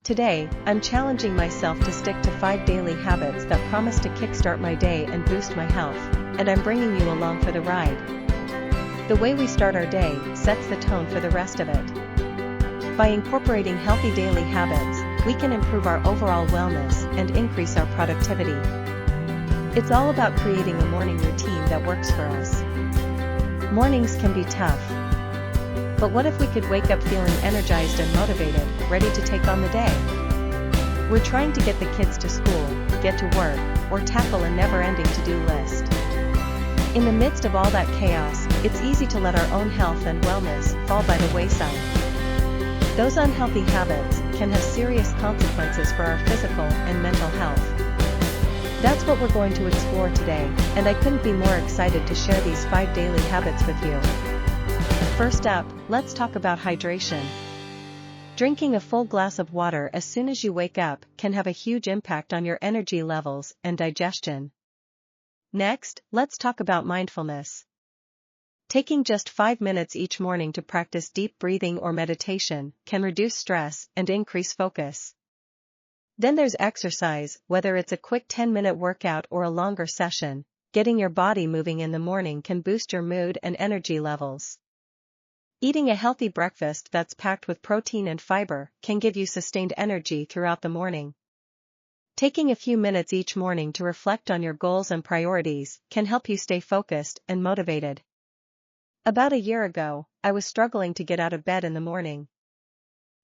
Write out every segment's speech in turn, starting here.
Today, I'm challenging myself to stick to 5 daily habits that promise to kickstart my day and boost my health, and I'm bringing you along for the ride. The way we start our day sets the tone for the rest of it. By incorporating healthy daily habits, we can improve our overall wellness and increase our productivity. It's all about creating a morning routine that works for us. Mornings can be tough. But what if we could wake up feeling energized and motivated, ready to take on the day? We're trying to get the kids to school, get to work, or tackle a never-ending to-do list. In the midst of all that chaos, it's easy to let our own health and wellness fall by the wayside. Those unhealthy habits can have serious consequences for our physical and mental health. That's what we're going to explore today, and I couldn't be more excited to share these 5 daily habits with you. First up, let's talk about hydration. Drinking a full glass of water as soon as you wake up can have a huge impact on your energy levels and digestion. Next, let's talk about mindfulness. Taking just 5 minutes each morning to practice deep breathing or meditation can reduce stress and increase focus. Then there's exercise, whether it's a quick 10-minute workout or a longer session, getting your body moving in the morning can boost your mood and energy levels. Eating a healthy breakfast that's packed with protein and fiber can give you sustained energy throughout the morning. Taking a few minutes each morning to reflect on your goals and priorities can help you stay focused and motivated. About a year ago, I was struggling to get out of bed in the morning.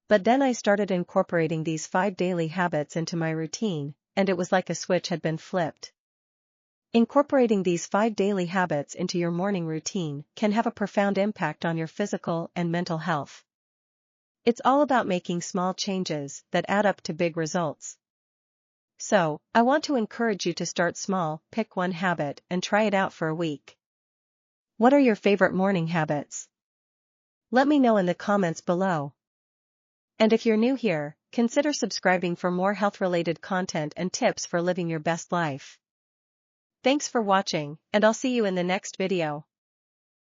But then I started incorporating these 5 daily habits into my routine, and it was like a switch had been flipped. Incorporating these 5 daily habits into your morning routine can have a profound impact on your physical and mental health. It's all about making small changes that add up to big results. So, I want to encourage you to start small, pick one habit, and try it out for a week. What are your favorite morning habits? Let me know in the comments below. And if you're new here, consider subscribing for more health-related content and tips for living your best life. Thanks for watching, and I'll see you in the next video.